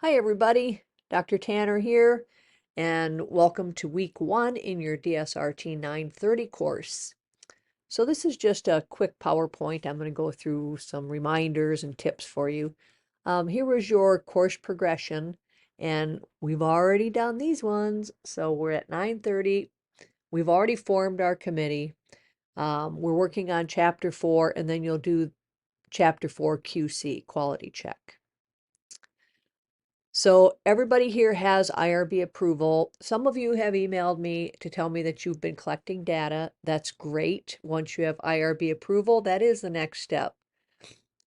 Hi, everybody. Dr. Tanner here, and welcome to week 1 in your DSRT 930 course. So this is just a quick PowerPoint. I'm going to go through some reminders and tips for you. Here is your course progression, and we've already done these ones. So we're at 930. We've already formed our committee. We're working on Chapter 4, and then you'll do Chapter 4 QC, Quality Check. So everybody here has IRB approval. Some of you have emailed me to tell me that you've been collecting data. That's great. Once you have IRB approval, that is the next step.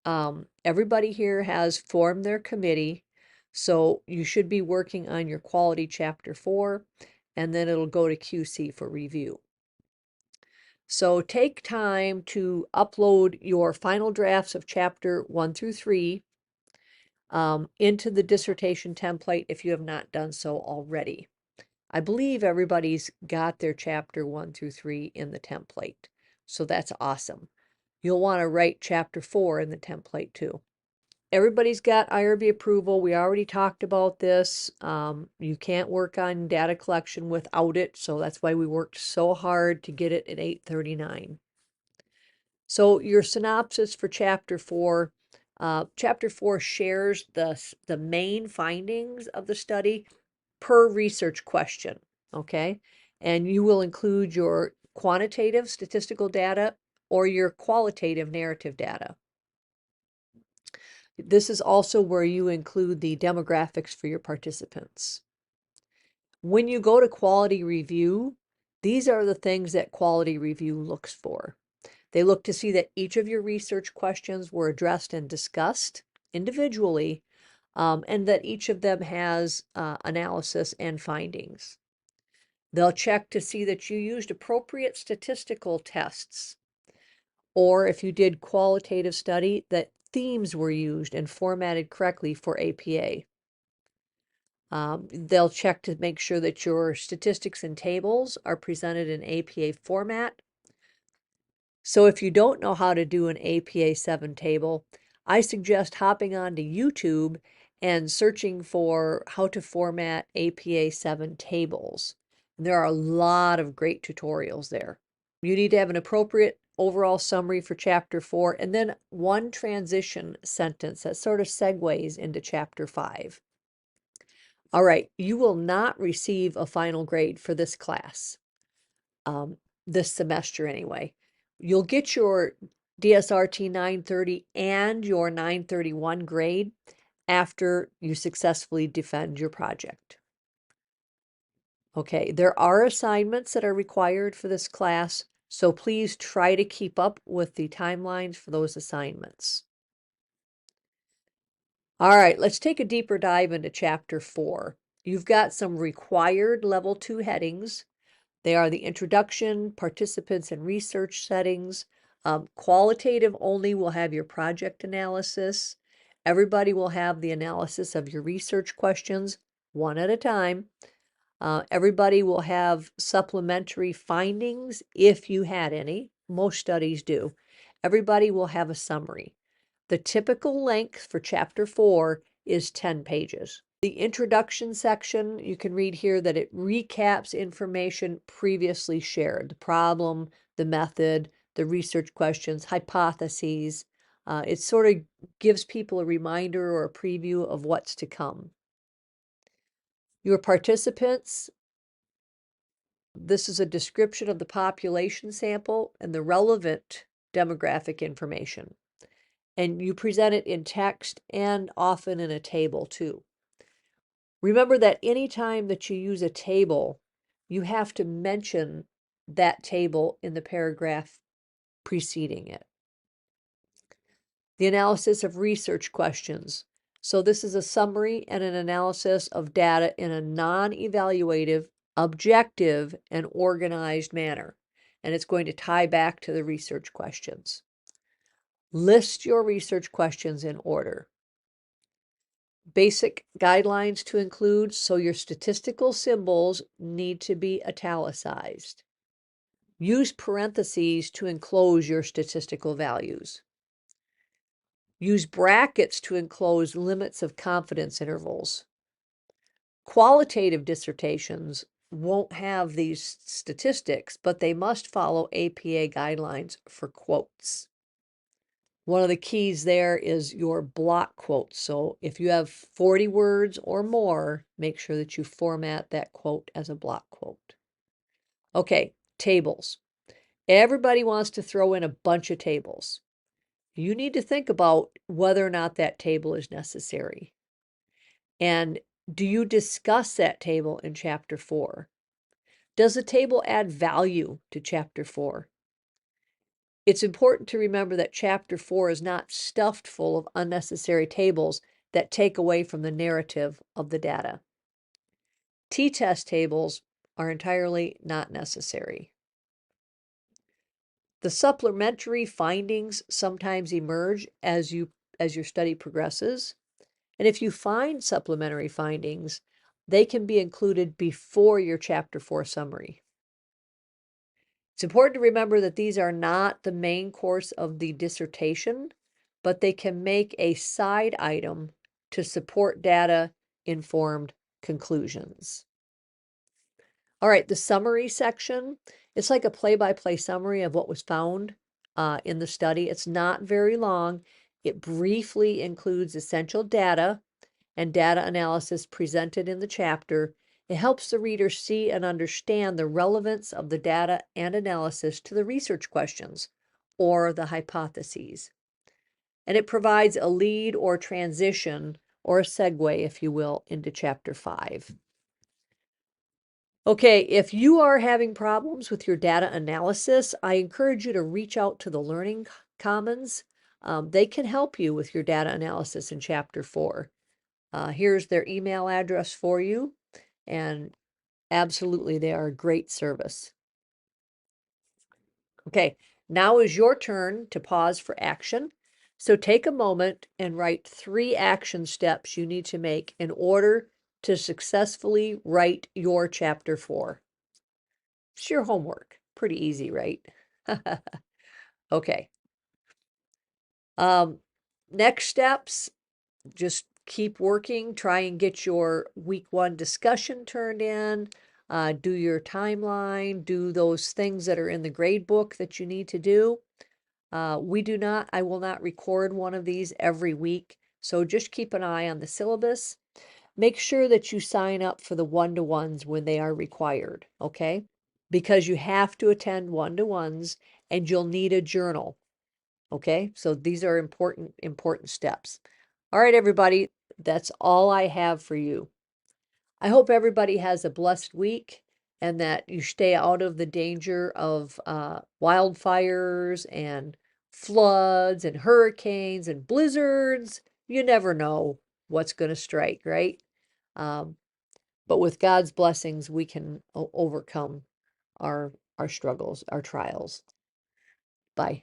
Everybody here has formed their committee, so you should be working on your quality chapter 4, and then it'll go to QC for review. So take time to upload your final drafts of chapter 1 through 3 into the dissertation template if you have not done so already. I believe everybody's got their chapter 1 through 3 in the template, so that's awesome. You'll want to write chapter 4 in the template too. Everybody's got IRB approval. We already talked about this. You can't work on data collection without it, so that's why we worked so hard to get it at 8:39. So your synopsis for chapter 4. Chapter 4 shares the main findings of the study per research question, okay? And you will include your quantitative statistical data or your qualitative narrative data. This is also where you include the demographics for your participants. When you go to quality review, these are the things that quality review looks for. They look to see that each of your research questions were addressed and discussed individually, and that each of them has analysis and findings. They'll check to see that you used appropriate statistical tests, or if you did qualitative study, that themes were used and formatted correctly for APA. They'll check to make sure that your statistics and tables are presented in APA format. So if you don't know how to do an APA 7 table, I suggest hopping onto YouTube and searching for how to format APA 7 tables. And there are a lot of great tutorials there. You need to have an appropriate overall summary for chapter 4 and then one transition sentence that sort of segues into chapter 5. All right, you will not receive a final grade for this class, this semester anyway. You'll get your DSRT 930 and your 931 grade after you successfully defend your project. Okay, there are assignments that are required for this class, so please try to keep up with the timelines for those assignments. All right, let's take a deeper dive into chapter 4. You've got some required level 2 headings. They are the introduction, participants and research settings. Qualitative only will have your project analysis. Everybody will have the analysis of your research questions, one at a time. Everybody will have supplementary findings if you had any. Most studies do. Everybody will have a summary. The typical length for chapter 4 is 10 pages. The introduction section, you can read here that it recaps information previously shared, the problem, the method, the research questions, hypotheses. It sort of gives people a reminder or a preview of what's to come. Your participants, this is a description of the population sample and the relevant demographic information. And you present it in text and often in a table too. Remember that anytime that you use a table, you have to mention that table in the paragraph preceding it. The analysis of research questions. So this is a summary and an analysis of data in a non-evaluative, objective, and organized manner. And it's going to tie back to the research questions. List your research questions in order. Basic guidelines to include, so your statistical symbols need to be italicized. Use parentheses to enclose your statistical values. Use brackets to enclose limits of confidence intervals. Qualitative dissertations won't have these statistics, but they must follow APA guidelines for quotes. One of the keys there is your block quotes. So if you have 40 words or more, make sure that you format that quote as a block quote. Okay, tables. Everybody wants to throw in a bunch of tables. You need to think about whether or not that table is necessary. And do you discuss that table in chapter 4? Does the table add value to chapter 4? It's important to remember that chapter 4 is not stuffed full of unnecessary tables that take away from the narrative of the data. T-test tables are entirely not necessary. The supplementary findings sometimes emerge as your study progresses. And if you find supplementary findings, they can be included before your chapter 4 summary. It's important to remember that these are not the main course of the dissertation, but they can make a side item to support data-informed conclusions. All right, the summary section, it's like a play-by-play summary of what was found in the study. It's not very long. It briefly includes essential data and data analysis presented in the chapter. It helps the reader see and understand the relevance of the data and analysis to the research questions or the hypotheses. And it provides a lead or transition or a segue, if you will, into chapter 5. Okay, if you are having problems with your data analysis, I encourage you to reach out to the Learning Commons. They can help you with your data analysis in chapter 4. Here's their email address for you, and absolutely, they are a great service. Okay, now is your turn to pause for action. So take a moment and write 3 action steps you need to make in order to successfully write your chapter 4. It's your homework. Pretty easy, right? Okay. Next steps, just keep working, try and get your week 1 discussion turned in, do your timeline, do those things that are in the grade book that you need to do. I will not record one of these every week, so just keep an eye on the syllabus. Make sure that you sign up for the one-to-ones when they are required, okay? Because you have to attend one-to-ones and you'll need a journal, okay? So these are important steps. All right, everybody, that's all I have for you. I hope everybody has a blessed week and that you stay out of the danger of wildfires and floods and hurricanes and blizzards. You never know what's going to strike, right? But with God's blessings, we can overcome our struggles, our trials. Bye.